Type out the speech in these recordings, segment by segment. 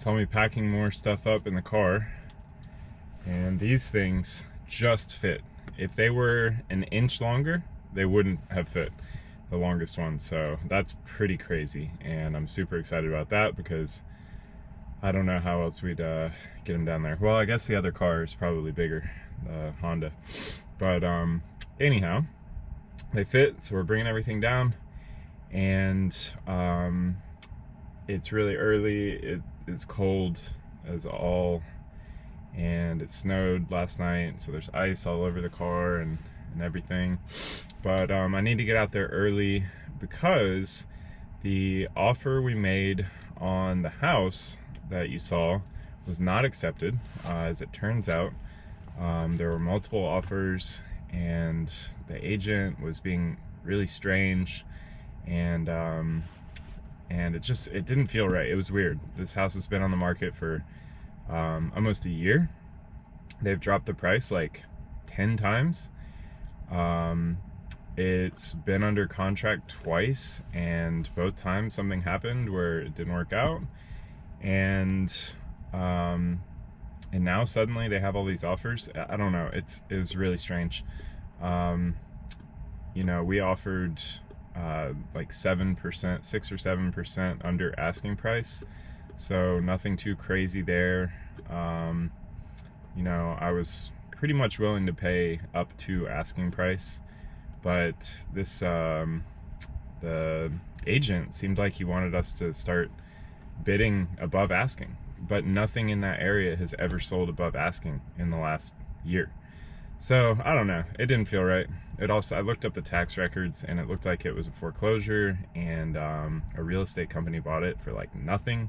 saw me packing more stuff up in the car, and these things just fit. If they were an inch longer, they wouldn't have fit, the longest one. So that's pretty crazy, and I'm super excited about that because I don't know how else we'd get them down there. Well, I guess the other car is probably bigger, the Honda. But anyhow, they fit, so we're bringing everything down, and it's really early. It is cold as all, and it snowed last night, so there's ice all over the car and everything. But I need to get out there early because the offer we made on the house that you saw was not accepted. As it turns out, there were multiple offers, and the agent was being really strange, and it didn't feel right. It was weird. This house has been on the market for almost a year. They've dropped the price like 10 times. It's been under contract twice, and both times something happened where it didn't work out, and now suddenly they have all these offers. I don't know, it was really strange. You know, we offered like 7%, 6 or 7% under asking price, so nothing too crazy there. You know, I was pretty much willing to pay up to asking price, but this the agent seemed like he wanted us to start bidding above asking, but nothing in that area has ever sold above asking in the last year. So I don't know, it didn't feel right. It also, I looked up the tax records, and it looked like it was a foreclosure, and a real estate company bought it for like nothing.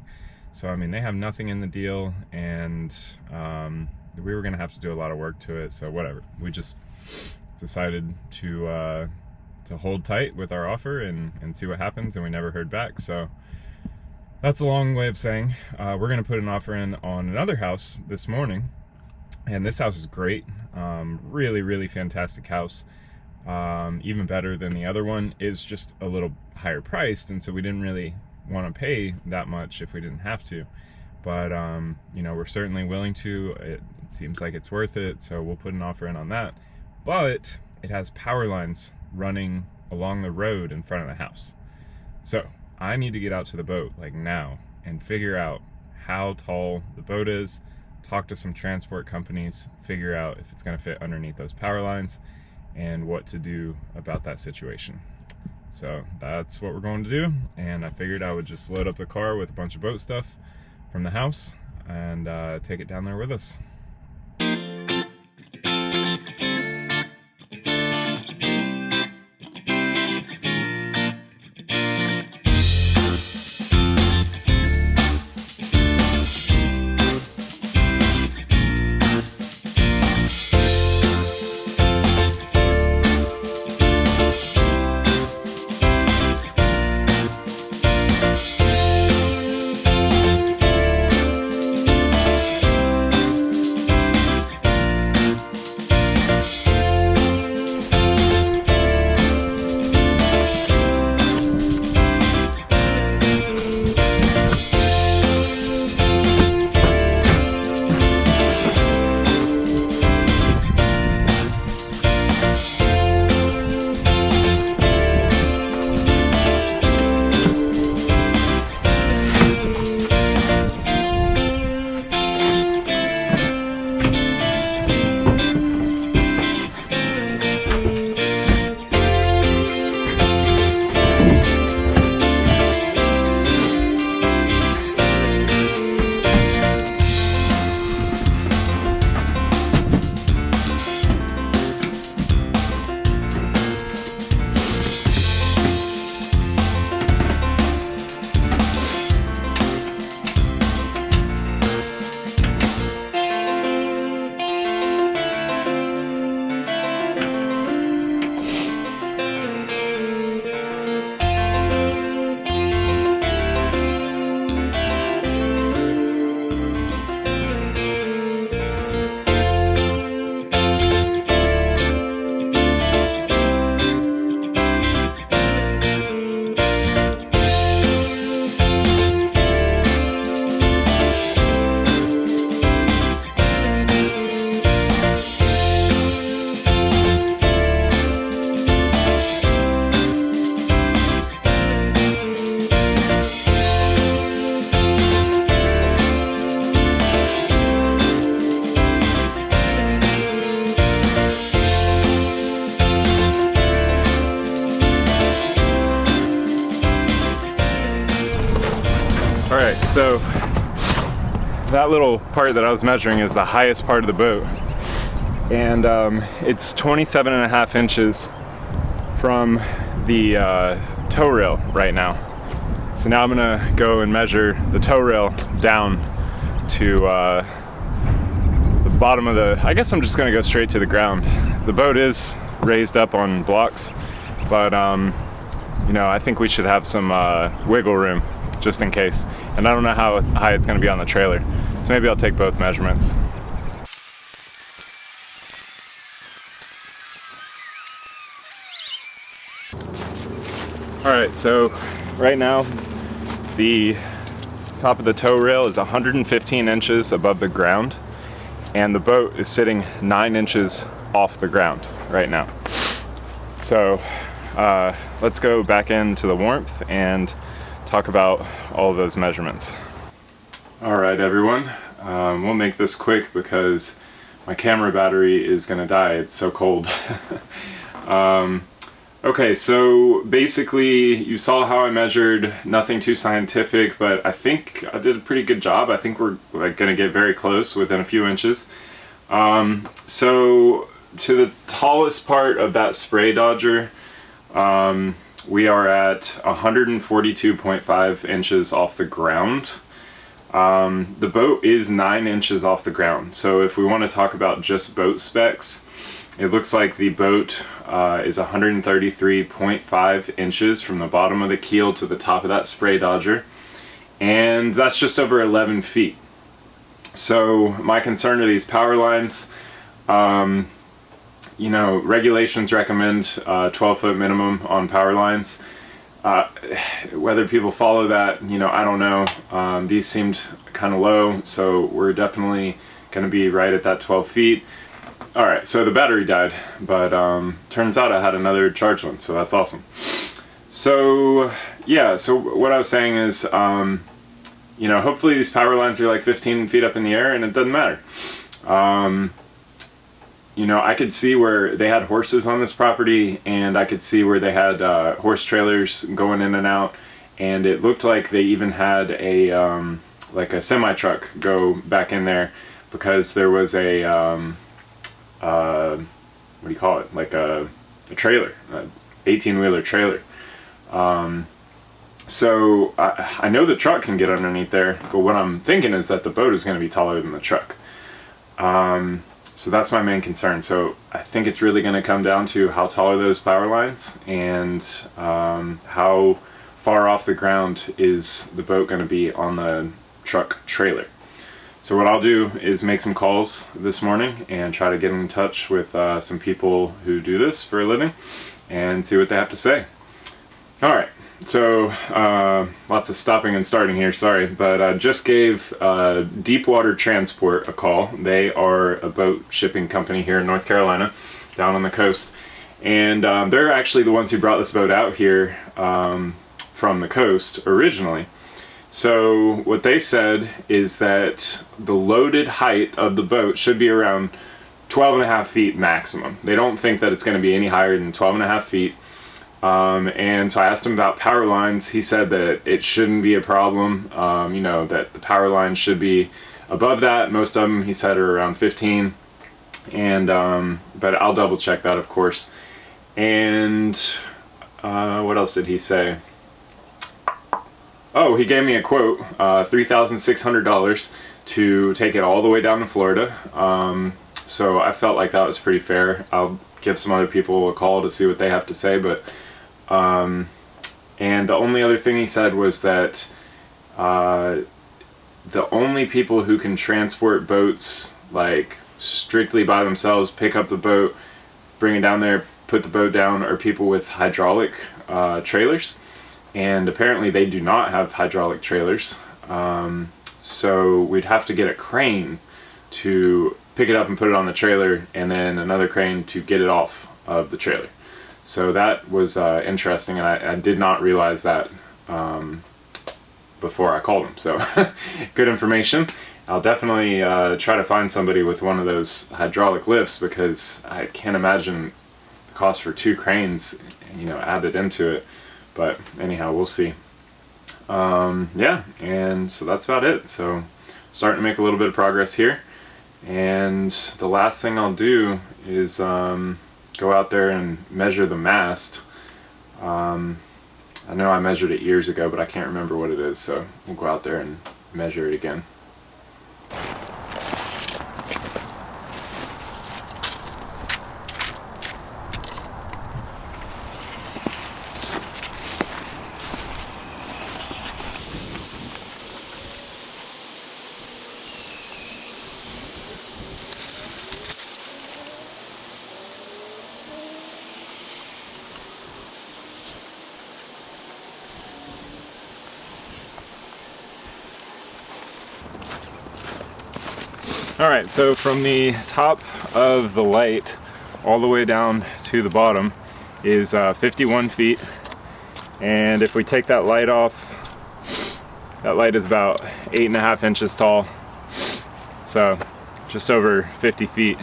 So I mean, they have nothing in the deal, and we were gonna have to do a lot of work to it. So whatever, we just decided to hold tight with our offer and see what happens, and we never heard back. So that's a long way of saying we're gonna put an offer in on another house this morning, and this house is great. Really, really fantastic house. Even better than the other one. Is just a little higher priced, and so we didn't really want to pay that much if we didn't have to. But you know, we're certainly willing to. It seems like it's worth it, so we'll put an offer in on that. But it has power lines running along the road in front of the house, so I need to get out to the boat like now and figure out how tall the boat is, talk to some transport companies, figure out if it's going to fit underneath those power lines, and what to do about that situation. So that's what we're going to do, and I figured I would just load up the car with a bunch of boat stuff from the house and take it down there with us. so that little part that I was measuring is the highest part of the boat, and it's 27.5 inches from the tow rail right now. So now I'm gonna go and measure the tow rail down to the bottom of the, I guess I'm just gonna go straight to the ground. The boat is raised up on blocks, but you know, I think we should have some wiggle room just in case. And I don't know how high it's gonna be on the trailer. So maybe I'll take both measurements. All right, so right now, the top of the tow rail is 115 inches above the ground, and the boat is sitting 9 inches off the ground right now. So let's go back into the warmth and talk about all of those measurements. All right, everyone, we'll make this quick because my camera battery is gonna die. It's so cold. Okay, so basically you saw how I measured, nothing too scientific, but I think I did a pretty good job. I think we're like gonna get very close, within a few inches. So to the tallest part of that spray dodger, we are at 142.5 inches off the ground. The boat is 9 inches off the ground. So if we want to talk about just boat specs, it looks like the boat is 133.5 inches from the bottom of the keel to the top of that spray dodger, and that's just over 11 feet. So my concern are these power lines. You know, regulations recommend 12-foot minimum on power lines. Whether people follow that, you know, I don't know. These seemed kind of low, so we're definitely going to be right at that 12 feet. All right, so the battery died, but turns out I had another charged one, so that's awesome. So yeah, so what I was saying is, you know, hopefully these power lines are like 15 feet up in the air, and it doesn't matter. You know, I could see where they had horses on this property, and I could see where they had horse trailers going in and out, and it looked like they even had a like a semi-truck go back in there, because there was a what do you call it, like a trailer, a 18-wheeler trailer. So I know the truck can get underneath there, but what I'm thinking is that the boat is going to be taller than the truck. So that's my main concern. So I think it's really going to come down to how tall are those power lines, and how far off the ground is the boat going to be on the truck trailer. So what I'll do is make some calls this morning and try to get in touch with some people who do this for a living and see what they have to say. All right, so lots of stopping and starting here, sorry, but I just gave Deepwater Transport a call. They are a boat shipping company here in North Carolina, down on the coast, and they're actually the ones who brought this boat out here from the coast originally. So what they said is that the loaded height of the boat should be around 12.5 feet maximum. They don't think that it's going to be any higher than 12.5 feet. And so I asked him about power lines. He said that it shouldn't be a problem, you know, that the power lines should be above that. Most of them, he said, are around 15. And but I'll double check that, of course. And what else did he say? Oh, he gave me a quote, $3,600 to take it all the way down to Florida. So I felt like that was pretty fair. I'll give some other people a call to see what they have to say, but and the only other thing he said was that the only people who can transport boats like strictly by themselves, pick up the boat, bring it down there, put the boat down, are people with hydraulic trailers. And apparently they do not have hydraulic trailers, so we'd have to get a crane to pick it up and put it on the trailer, and then another crane to get it off of the trailer. So that was interesting, and I did not realize that before I called him. So good information. I'll definitely try to find somebody with one of those hydraulic lifts, because I can't imagine the cost for 2 cranes, you know, added into it. But anyhow, we'll see. Yeah, and so that's about it. So starting to make a little bit of progress here, and the last thing I'll do is go out there and measure the mast. I know I measured it years ago, but I can't remember what it is, so we'll go out there and measure it again. Alright, so from the top of the light all the way down to the bottom is 51 feet, and if we take that light off, that light is about 8.5 inches tall, so just over 50 feet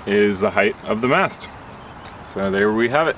is the height of the mast. So there we have it.